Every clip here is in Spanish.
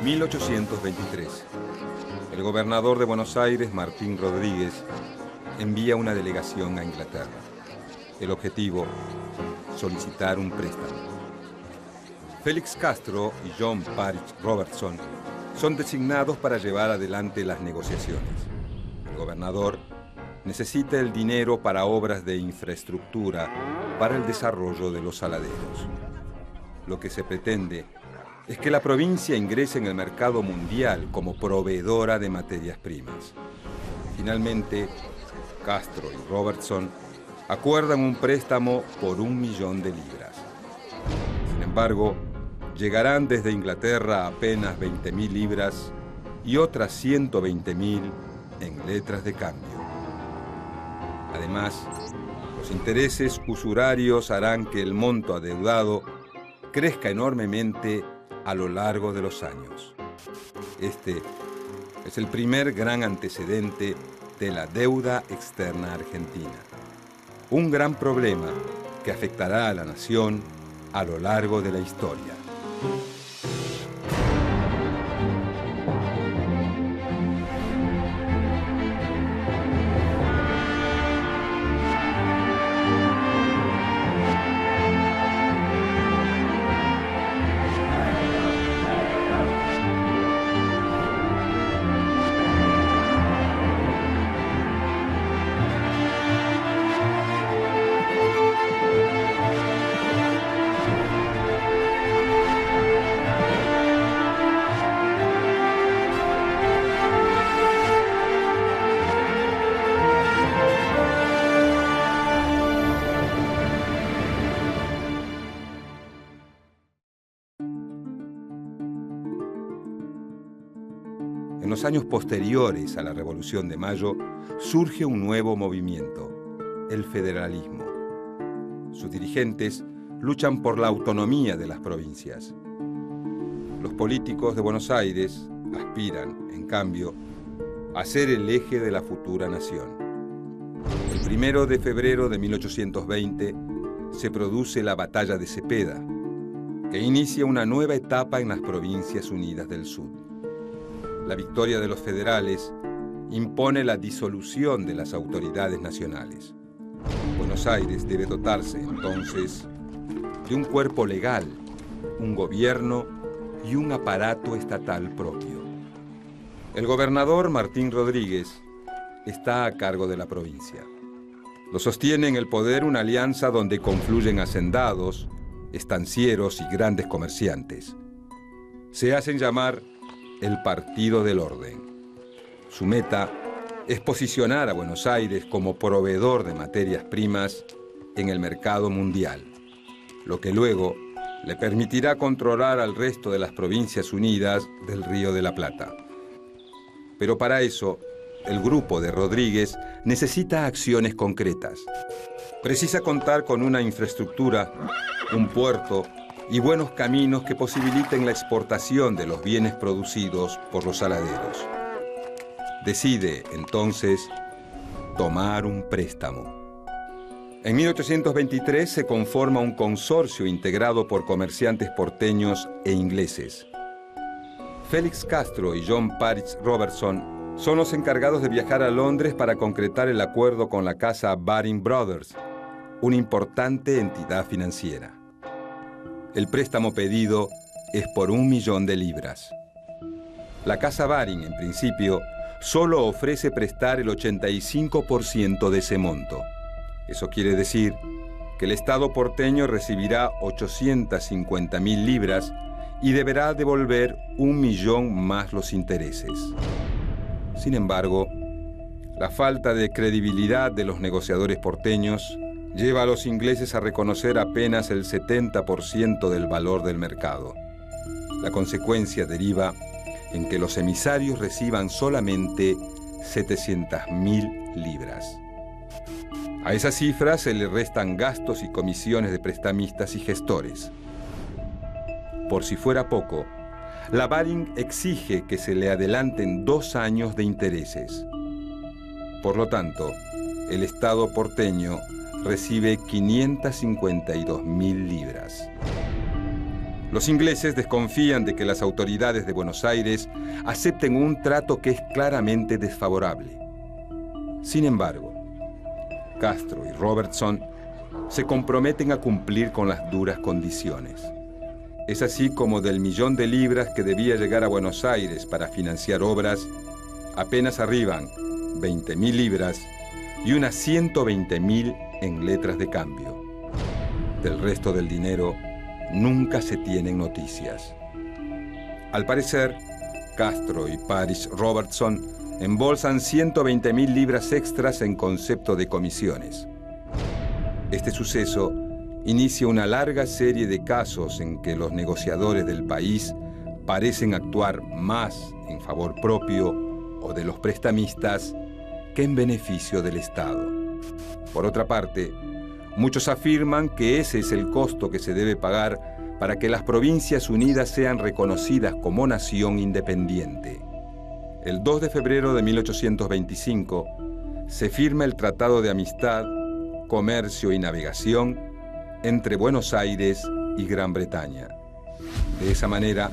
1823. El gobernador de Buenos Aires, Martín Rodríguez, envía una delegación a Inglaterra. El objetivo, solicitar un préstamo. Félix Castro y John Parich Robertson son designados para llevar adelante las negociaciones. El gobernador necesita el dinero para obras de infraestructura para el desarrollo de los saladeros. Lo que se pretende es que la provincia ingrese en el mercado mundial como proveedora de materias primas. Finalmente, Castro y Robertson acuerdan un préstamo por 1 millón de libras. Sin embargo, llegarán desde Inglaterra apenas 20.000 libras y otras 120.000 en letras de cambio. Además, los intereses usurarios harán que el monto adeudado crezca enormemente a lo largo de los años. Este es el primer gran antecedente de la deuda externa argentina. Un gran problema que afectará a la nación a lo largo de la historia. En los años posteriores a la Revolución de Mayo, surge un nuevo movimiento, el federalismo. Sus dirigentes luchan por la autonomía de las provincias. Los políticos de Buenos Aires aspiran, en cambio, a ser el eje de la futura nación. El 1 de febrero de 1820 se produce la Batalla de Cepeda, que inicia una nueva etapa en las Provincias Unidas del Sur. La victoria de los federales impone la disolución de las autoridades nacionales. Buenos Aires debe dotarse, entonces, de un cuerpo legal, un gobierno y un aparato estatal propio. El gobernador Martín Rodríguez está a cargo de la provincia. Lo sostiene en el poder una alianza donde confluyen hacendados, estancieros y grandes comerciantes. Se hacen llamar el Partido del Orden. Su meta es posicionar a Buenos Aires como proveedor de materias primas en el mercado mundial, lo que luego le permitirá controlar al resto de las Provincias Unidas del Río de la Plata. Pero para eso, el grupo de Rodríguez necesita acciones concretas. Precisa contar con una infraestructura, un puerto y buenos caminos que posibiliten la exportación de los bienes producidos por los saladeros. Decide, entonces, tomar un préstamo. En 1823 se conforma un consorcio integrado por comerciantes porteños e ingleses. Félix Castro y John Parich Robertson son los encargados de viajar a Londres para concretar el acuerdo con la casa Baring Brothers, una importante entidad financiera. El préstamo pedido es por 1 millón de libras. La casa Baring, en principio, solo ofrece prestar el 85% de ese monto. Eso quiere decir que el Estado porteño recibirá 850.000 libras y deberá devolver 1 millón más los intereses. Sin embargo, la falta de credibilidad de los negociadores porteños lleva a los ingleses a reconocer apenas el 70% del valor del mercado. La consecuencia deriva en que los emisarios reciban solamente 700.000 libras. A esa cifra se le restan gastos y comisiones de prestamistas y gestores. Por si fuera poco, la Baring exige que se le adelanten 2 años de intereses. Por lo tanto, el Estado porteño recibe 552.000 libras. Los ingleses desconfían de que las autoridades de Buenos Aires acepten un trato que es claramente desfavorable. Sin embargo, Castro y Robertson se comprometen a cumplir con las duras condiciones. Es así como del 1.000.000 de libras que debía llegar a Buenos Aires para financiar obras, apenas arriban 20.000 libras y unas 120.000 en letras de cambio. Del resto del dinero nunca se tienen noticias. Al parecer, Castro y Parish Robertson embolsan 120.000 libras extras en concepto de comisiones. Este suceso inicia una larga serie de casos en que los negociadores del país parecen actuar más en favor propio o de los prestamistas que en beneficio del Estado. Por otra parte, muchos afirman que ese es el costo que se debe pagar para que las Provincias Unidas sean reconocidas como nación independiente. El 2 de febrero de 1825 se firma el Tratado de Amistad, Comercio y Navegación entre Buenos Aires y Gran Bretaña. De esa manera,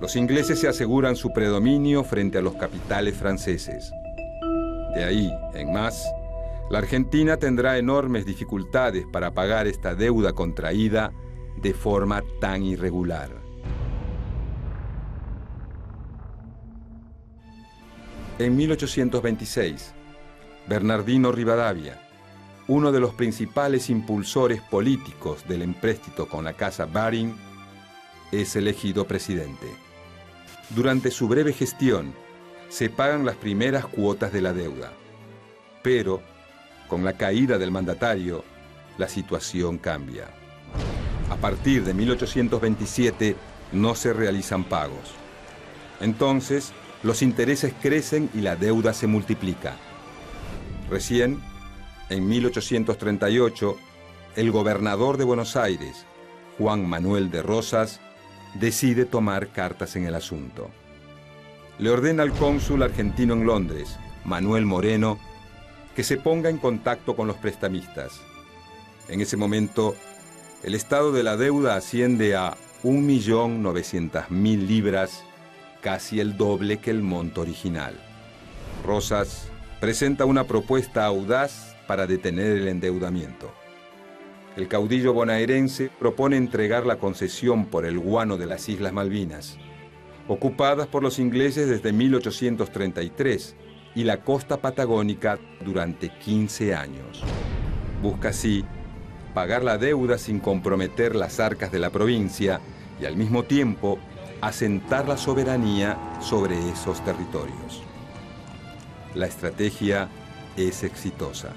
los ingleses se aseguran su predominio frente a los capitales franceses. De ahí en más, la Argentina tendrá enormes dificultades para pagar esta deuda contraída de forma tan irregular. En 1826, Bernardino Rivadavia, uno de los principales impulsores políticos del empréstito con la Casa Baring, es elegido presidente. Durante su breve gestión, se pagan las primeras cuotas de la deuda. Pero, con la caída del mandatario, la situación cambia. A partir de 1827 no se realizan pagos. Entonces, los intereses crecen y la deuda se multiplica. Recién, en 1838, el gobernador de Buenos Aires, Juan Manuel de Rosas, decide tomar cartas en el asunto. Le ordena al cónsul argentino en Londres, Manuel Moreno, que se ponga en contacto con los prestamistas. En ese momento, el estado de la deuda asciende a 1.900.000 libras, casi el doble que el monto original. Rosas presenta una propuesta audaz para detener el endeudamiento. El caudillo bonaerense propone entregar la concesión por el guano de las Islas Malvinas, ocupadas por los ingleses desde 1833, y la costa patagónica durante 15 años. Busca así pagar la deuda sin comprometer las arcas de la provincia y al mismo tiempo asentar la soberanía sobre esos territorios. La estrategia es exitosa.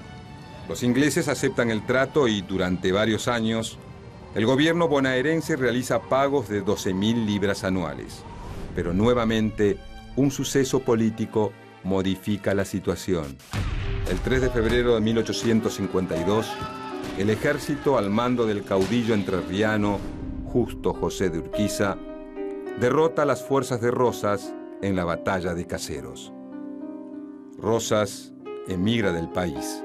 Los ingleses aceptan el trato y durante varios años el gobierno bonaerense realiza pagos de 12.000 libras anuales. Pero nuevamente un suceso político modifica la situación. El 3 de febrero de 1852, el ejército al mando del caudillo entrerriano Justo José de Urquiza derrota a las fuerzas de Rosas en la batalla de Caseros. Rosas emigra del país.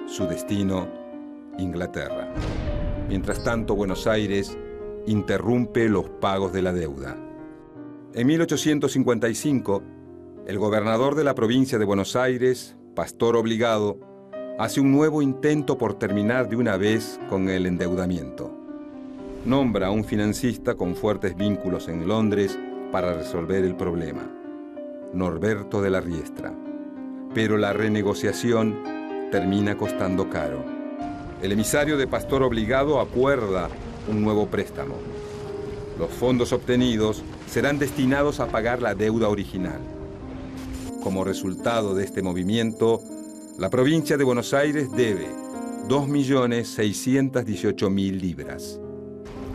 Su destino, Inglaterra. Mientras tanto, Buenos Aires interrumpe los pagos de la deuda. En 1855, el gobernador de la provincia de Buenos Aires, Pastor Obligado, hace un nuevo intento por terminar de una vez con el endeudamiento. Nombra a un financista con fuertes vínculos en Londres para resolver el problema, Norberto de la Riestra. Pero la renegociación termina costando caro. El emisario de Pastor Obligado acuerda un nuevo préstamo. Los fondos obtenidos serán destinados a pagar la deuda original. Como resultado de este movimiento, la provincia de Buenos Aires debe 2.618.000 libras.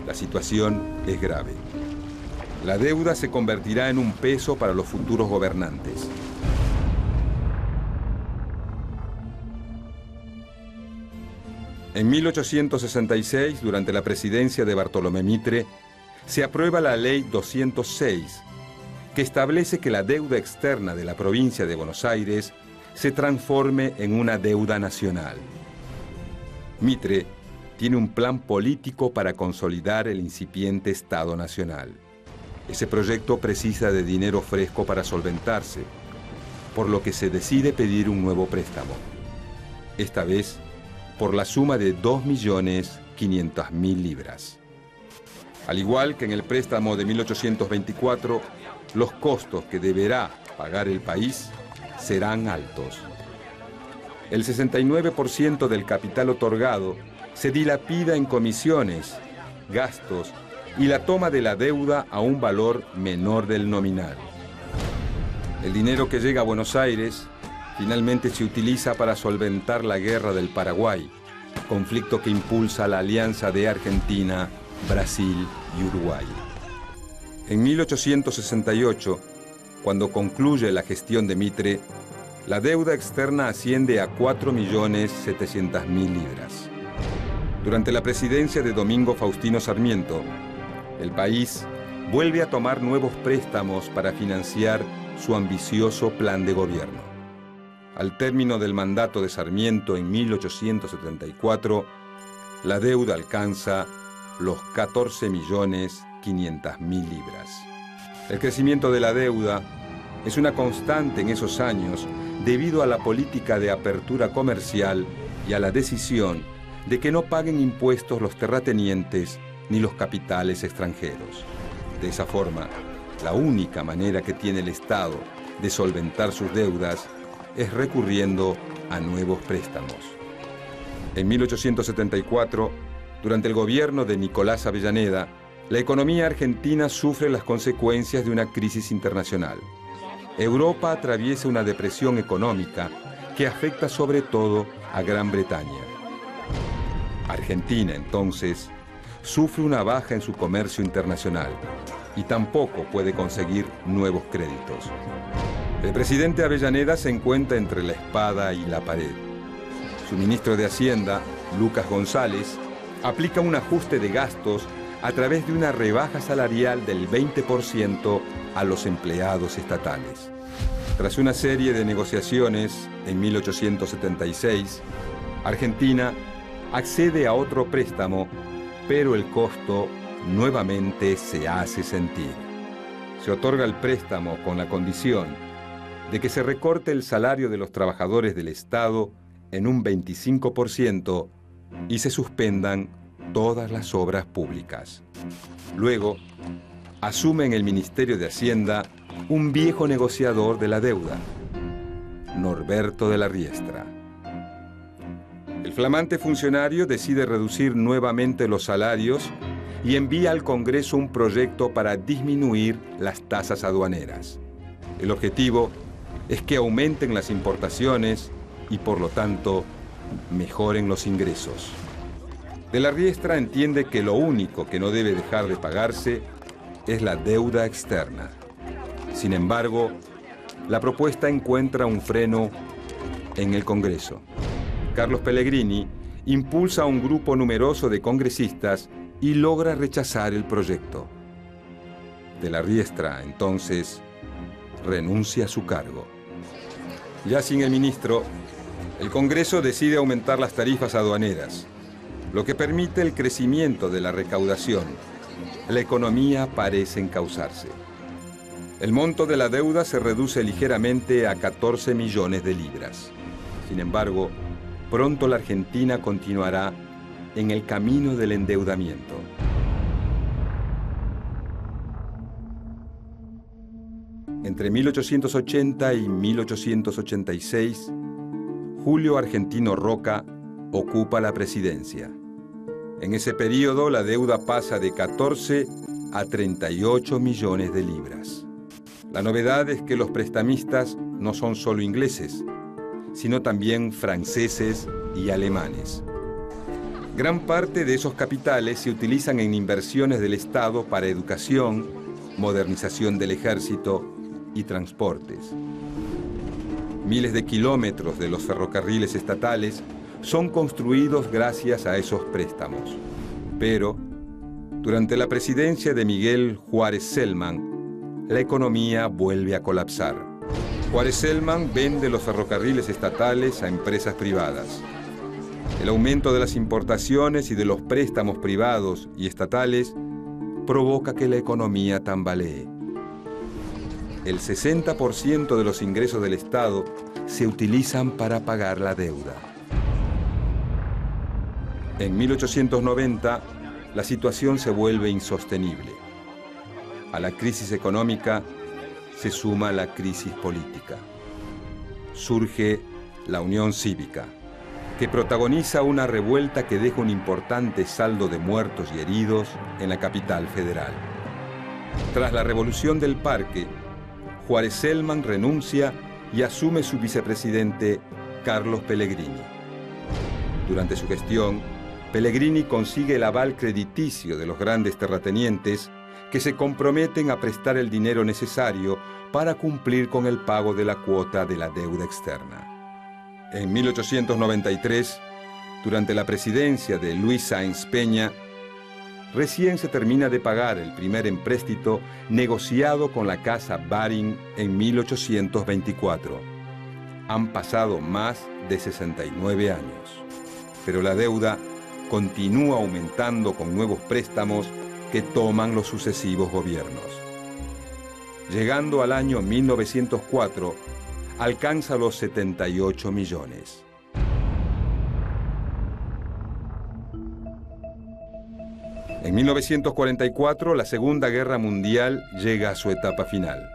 La situación es grave. La deuda se convertirá en un peso para los futuros gobernantes. En 1866, durante la presidencia de Bartolomé Mitre, se aprueba la Ley 206, que establece que la deuda externa de la provincia de Buenos Aires se transforme en una deuda nacional. Mitre tiene un plan político para consolidar el incipiente Estado Nacional. Ese proyecto precisa de dinero fresco para solventarse, por lo que se decide pedir un nuevo préstamo. Esta vez, por la suma de 2.500.000 libras. Al igual que en el préstamo de 1824, los costos que deberá pagar el país serán altos. El 69% del capital otorgado se dilapida en comisiones, gastos y la toma de la deuda a un valor menor del nominal. El dinero que llega a Buenos Aires finalmente se utiliza para solventar la guerra del Paraguay, conflicto que impulsa la alianza de Argentina, Brasil y Uruguay. En 1868, cuando concluye la gestión de Mitre, la deuda externa asciende a 4.700.000 libras. Durante la presidencia de Domingo Faustino Sarmiento, el país vuelve a tomar nuevos préstamos para financiar su ambicioso plan de gobierno. Al término del mandato de Sarmiento en 1874, la deuda alcanza los 14.500.000 libras. El crecimiento de la deuda es una constante en esos años debido a la política de apertura comercial y a la decisión de que no paguen impuestos los terratenientes ni los capitales extranjeros. De esa forma, la única manera que tiene el Estado de solventar sus deudas es recurriendo a nuevos préstamos. En 1874, durante el gobierno de Nicolás Avellaneda, la economía argentina sufre las consecuencias de una crisis internacional. Europa atraviesa una depresión económica que afecta sobre todo a Gran Bretaña. Argentina, entonces, sufre una baja en su comercio internacional y tampoco puede conseguir nuevos créditos. El presidente Avellaneda se encuentra entre la espada y la pared. Su ministro de Hacienda, Lucas González, aplica un ajuste de gastos a través de una rebaja salarial del 20% a los empleados estatales. Tras una serie de negociaciones, en 1876, Argentina accede a otro préstamo, pero el costo nuevamente se hace sentir. Se otorga el préstamo con la condición de que se recorte el salario de los trabajadores del Estado en un 25% y se suspendan todas las obras públicas. Luego, asume en el Ministerio de Hacienda un viejo negociador de la deuda, Norberto de la Riestra. El flamante funcionario decide reducir nuevamente los salarios y envía al Congreso un proyecto para disminuir las tasas aduaneras. El objetivo es que aumenten las importaciones y, por lo tanto, mejoren los ingresos. De la Riestra entiende que lo único que no debe dejar de pagarse es la deuda externa. Sin embargo, la propuesta encuentra un freno en el Congreso. Carlos Pellegrini impulsa a un grupo numeroso de congresistas y logra rechazar el proyecto. De la Riestra, entonces, renuncia a su cargo. Ya sin el ministro, el Congreso decide aumentar las tarifas aduaneras, lo que permite el crecimiento de la recaudación. La economía parece encauzarse. El monto de la deuda se reduce ligeramente a 14 millones de libras. Sin embargo, pronto la Argentina continuará en el camino del endeudamiento. Entre 1880 y 1886, Julio Argentino Roca ocupa la presidencia. En ese periodo, la deuda pasa de 14 a 38 millones de libras. La novedad es que los prestamistas no son solo ingleses, sino también franceses y alemanes. Gran parte de esos capitales se utilizan en inversiones del Estado para educación, modernización del ejército y transportes. Miles de kilómetros de los ferrocarriles estatales son construidos gracias a esos préstamos. Pero, durante la presidencia de Miguel Juárez Celman, la economía vuelve a colapsar. Juárez Celman vende los ferrocarriles estatales a empresas privadas. El aumento de las importaciones y de los préstamos privados y estatales provoca que la economía tambalee. El 60% de los ingresos del Estado se utilizan para pagar la deuda. En 1890, la situación se vuelve insostenible. A la crisis económica se suma la crisis política. Surge la Unión Cívica, que protagoniza una revuelta que deja un importante saldo de muertos y heridos en la capital federal. Tras la Revolución del Parque, Juárez Celman renuncia y asume su vicepresidente Carlos Pellegrini. Durante su gestión, Pellegrini consigue el aval crediticio de los grandes terratenientes que se comprometen a prestar el dinero necesario para cumplir con el pago de la cuota de la deuda externa. En 1893, durante la presidencia de Luis Sáenz Peña, recién se termina de pagar el primer empréstito negociado con la Casa Baring en 1824. Han pasado más de 69 años, pero la deuda continúa aumentando con nuevos préstamos que toman los sucesivos gobiernos. Llegando al año 1904, alcanza los 78 millones. En 1944, la Segunda Guerra Mundial llega a su etapa final.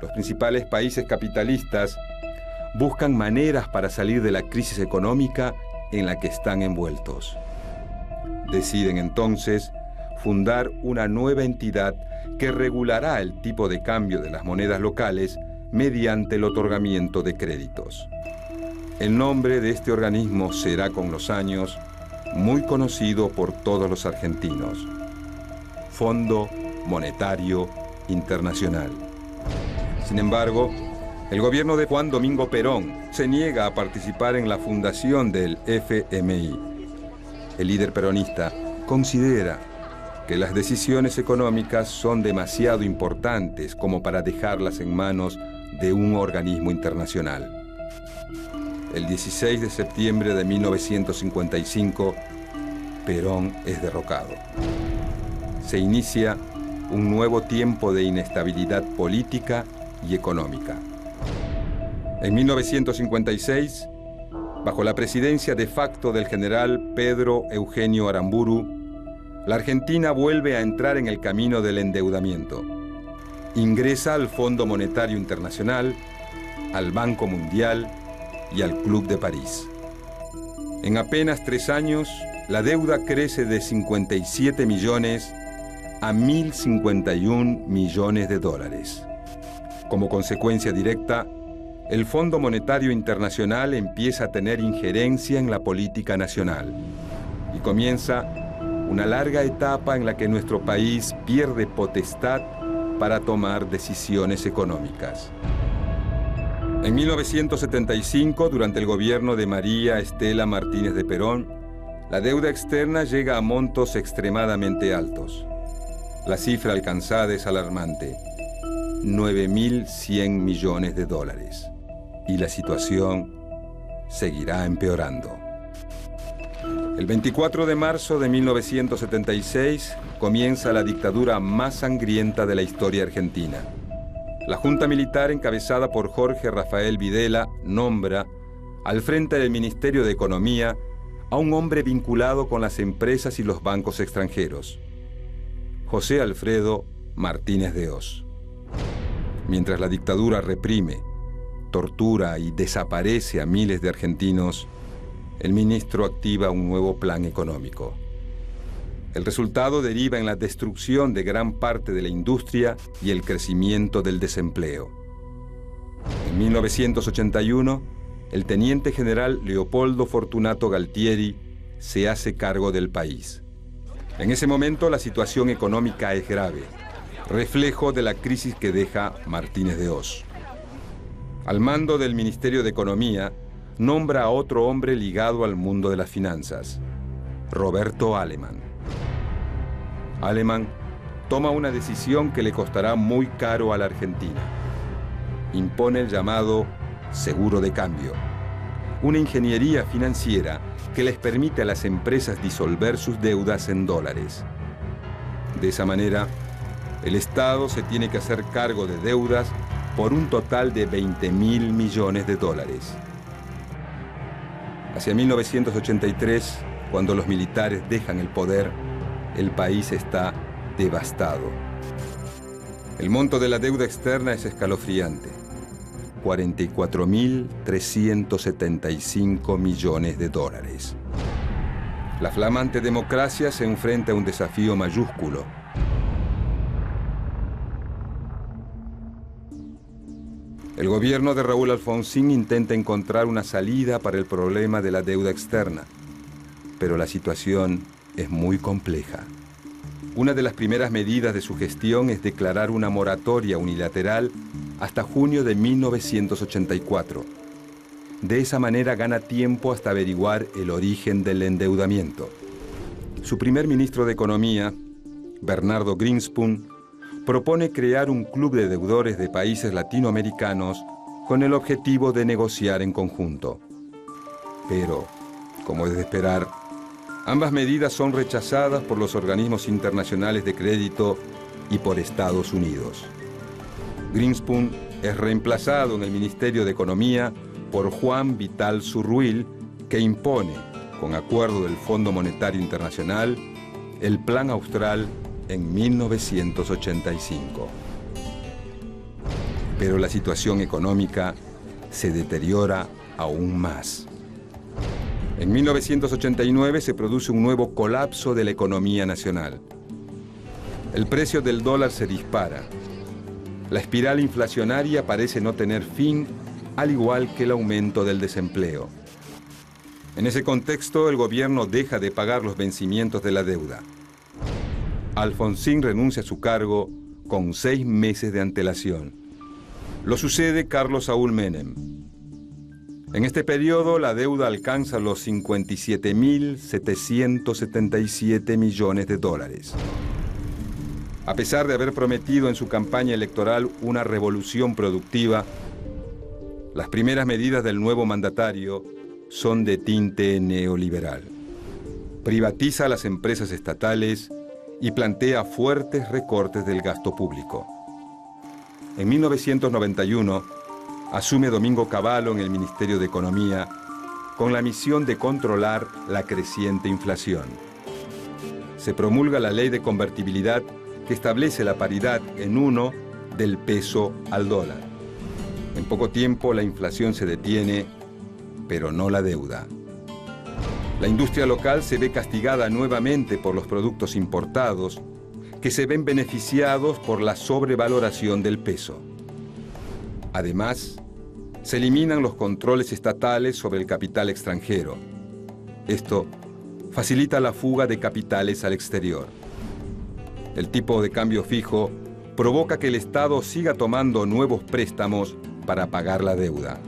Los principales países capitalistas buscan maneras para salir de la crisis económica en la que están envueltos. Deciden entonces fundar una nueva entidad que regulará el tipo de cambio de las monedas locales mediante el otorgamiento de créditos. El nombre de este organismo será con los años muy conocido por todos los argentinos: Fondo Monetario Internacional. Sin embargo, el gobierno de Juan Domingo Perón se niega a participar en la fundación del FMI. El líder peronista considera que las decisiones económicas son demasiado importantes como para dejarlas en manos de un organismo internacional. El 16 de septiembre de 1955, Perón es derrocado. Se inicia un nuevo tiempo de inestabilidad política y económica. En 1956, bajo la presidencia de facto del general Pedro Eugenio Aramburu, la Argentina vuelve a entrar en el camino del endeudamiento. Ingresa al Fondo Monetario Internacional, al Banco Mundial y al Club de París. En apenas 3 años, la deuda crece de 57 millones a 1.051 millones de dólares. Como consecuencia directa, el Fondo Monetario Internacional empieza a tener injerencia en la política nacional y comienza una larga etapa en la que nuestro país pierde potestad para tomar decisiones económicas. En 1975, durante el gobierno de María Estela Martínez de Perón, la deuda externa llega a montos extremadamente altos. La cifra alcanzada es alarmante: 9.100 millones de dólares. Y la situación seguirá empeorando. El 24 de marzo de 1976 comienza la dictadura más sangrienta de la historia argentina. La Junta Militar, encabezada por Jorge Rafael Videla, nombra al frente del Ministerio de Economía a un hombre vinculado con las empresas y los bancos extranjeros: José Alfredo Martínez de Hoz. Mientras la dictadura reprime, tortura y desaparece a miles de argentinos, el ministro activa un nuevo plan económico. El resultado deriva en la destrucción de gran parte de la industria y el crecimiento del desempleo. En 1981, el teniente general Leopoldo Fortunato Galtieri se hace cargo del país. En ese momento la situación económica es grave, reflejo de la crisis que deja Martínez de Hoz. Al mando del Ministerio de Economía, nombra a otro hombre ligado al mundo de las finanzas: Roberto Alemann. Alemann toma una decisión que le costará muy caro a la Argentina. Impone el llamado seguro de cambio, una ingeniería financiera que les permite a las empresas disolver sus deudas en dólares. De esa manera, el Estado se tiene que hacer cargo de deudas por un total de 20.000 millones de dólares. Hacia 1983, cuando los militares dejan el poder, el país está devastado. El monto de la deuda externa es escalofriante: 44.375 millones de dólares. La flamante democracia se enfrenta a un desafío mayúsculo. El gobierno de Raúl Alfonsín intenta encontrar una salida para el problema de la deuda externa, pero la situación es muy compleja. Una de las primeras medidas de su gestión es declarar una moratoria unilateral hasta junio de 1984. De esa manera gana tiempo hasta averiguar el origen del endeudamiento. Su primer ministro de Economía, Bernardo Greenspoon, propone crear un club de deudores de países latinoamericanos con el objetivo de negociar en conjunto. Pero, como es de esperar, ambas medidas son rechazadas por los organismos internacionales de crédito y por Estados Unidos. Greenspoon es reemplazado en el Ministerio de Economía por Juan Vital Zurruil, que impone, con acuerdo del Fondo Monetario Internacional, el Plan Austral en 1985. Pero la situación económica se deteriora aún más. En 1989 se produce un nuevo colapso de la economía nacional. El precio del dólar se dispara. La espiral inflacionaria parece no tener fin, al igual que el aumento del desempleo. En ese contexto, el gobierno deja de pagar los vencimientos de la deuda. Alfonsín renuncia a su cargo con 6 meses de antelación. Lo sucede Carlos Saúl Menem. En este periodo, la deuda alcanza los 57.777 millones de dólares. A pesar de haber prometido en su campaña electoral una revolución productiva, las primeras medidas del nuevo mandatario son de tinte neoliberal. Privatiza las empresas estatales y plantea fuertes recortes del gasto público. En 1991, asume Domingo Cavallo en el Ministerio de Economía con la misión de controlar la creciente inflación. Se promulga la ley de convertibilidad que establece la paridad en 1 del peso al dólar. En poco tiempo la inflación se detiene, pero no la deuda. La industria local se ve castigada nuevamente por los productos importados, que se ven beneficiados por la sobrevaloración del peso. Además, se eliminan los controles estatales sobre el capital extranjero. Esto facilita la fuga de capitales al exterior. El tipo de cambio fijo provoca que el Estado siga tomando nuevos préstamos para pagar la deuda.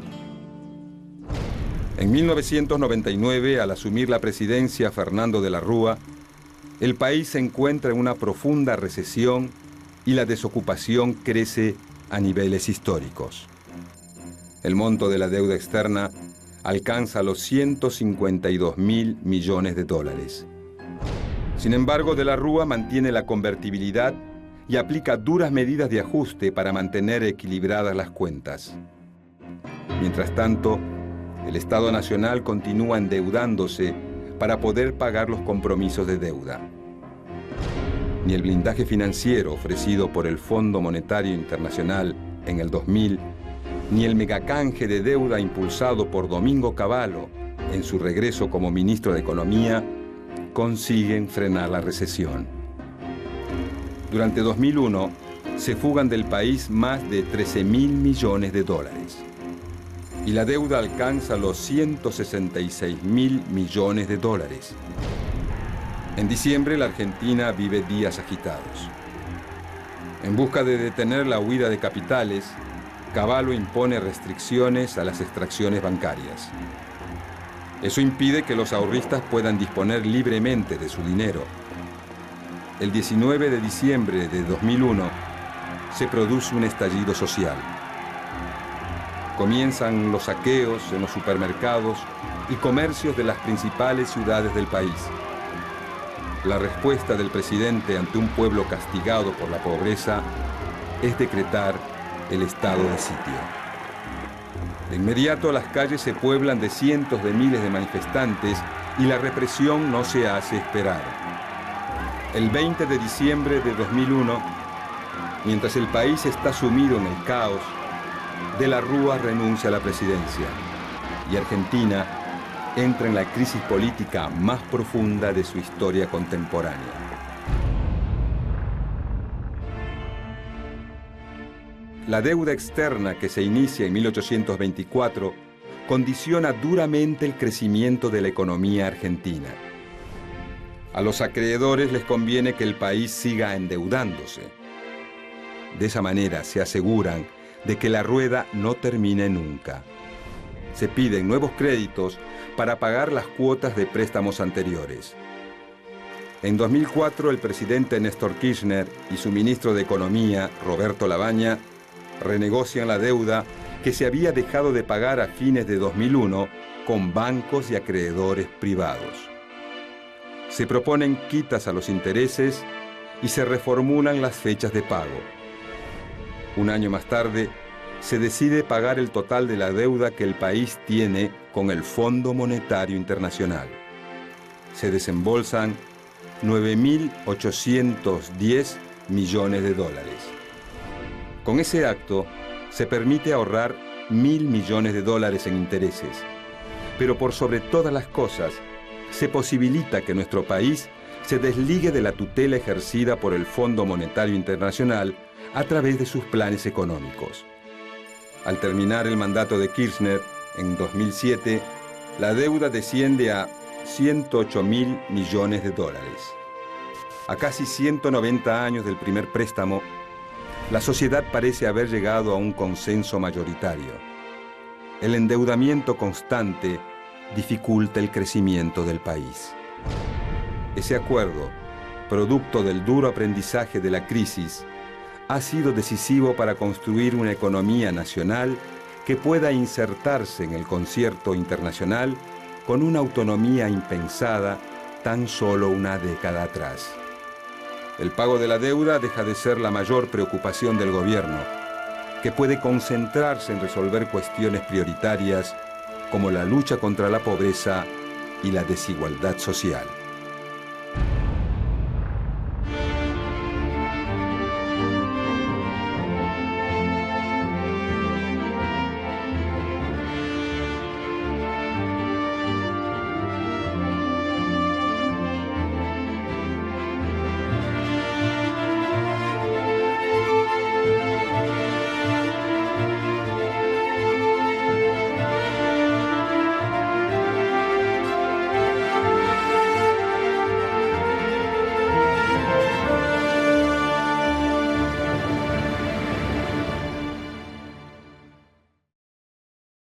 En 1999, al asumir la presidencia Fernando de la Rúa, el país se encuentra en una profunda recesión y la desocupación crece a niveles históricos. El monto de la deuda externa alcanza los 152.000 millones de dólares. Sin embargo, de la Rúa mantiene la convertibilidad y aplica duras medidas de ajuste para mantener equilibradas las cuentas. Mientras tanto, el Estado Nacional continúa endeudándose para poder pagar los compromisos de deuda. Ni el blindaje financiero ofrecido por el Fondo Monetario Internacional en el 2000, ni el megacanje de deuda impulsado por Domingo Cavallo en su regreso como ministro de Economía consiguen frenar la recesión. Durante 2001, se fugan del país más de 13.000 millones de dólares. Y la deuda alcanza los 166.000 millones de dólares. En diciembre, la Argentina vive días agitados. En busca de detener la huida de capitales, Cavallo impone restricciones a las extracciones bancarias. Eso impide que los ahorristas puedan disponer libremente de su dinero. El 19 de diciembre de 2001 se produce un estallido social. Comienzan los saqueos en los supermercados y comercios de las principales ciudades del país. La respuesta del presidente ante un pueblo castigado por la pobreza es decretar el estado de sitio. De inmediato las calles se pueblan de cientos de miles de manifestantes y la represión no se hace esperar. El 20 de diciembre de 2001, mientras el país está sumido en el caos, De la Rúa renuncia a la presidencia y Argentina entra en la crisis política más profunda de su historia contemporánea. La deuda externa que se inicia en 1824 condiciona duramente el crecimiento de la economía argentina. A los acreedores les conviene que el país siga endeudándose. De esa manera se aseguran de que la rueda no termine nunca. Se piden nuevos créditos para pagar las cuotas de préstamos anteriores. En 2004, el presidente Néstor Kirchner y su ministro de Economía, Roberto Lavagna, renegocian la deuda que se había dejado de pagar a fines de 2001 con bancos y acreedores privados. Se proponen quitas a los intereses y se reformulan las fechas de pago. Un año más tarde, se decide pagar el total de la deuda que el país tiene con el Fondo Monetario Internacional. Se desembolsan 9.810 millones de dólares. Con ese acto, se permite ahorrar 1.000 millones de dólares en intereses. Pero por sobre todas las cosas, se posibilita que nuestro país se desligue de la tutela ejercida por el Fondo Monetario Internacional a través de sus planes económicos. Al terminar el mandato de Kirchner, en 2007, la deuda desciende a 108.000 millones de dólares. A casi 190 años del primer préstamo, la sociedad parece haber llegado a un consenso mayoritario. El endeudamiento constante dificulta el crecimiento del país. Ese acuerdo, producto del duro aprendizaje de la crisis, ha sido decisivo para construir una economía nacional que pueda insertarse en el concierto internacional con una autonomía impensada tan solo una década atrás. El pago de la deuda deja de ser la mayor preocupación del gobierno, que puede concentrarse en resolver cuestiones prioritarias como la lucha contra la pobreza y la desigualdad social.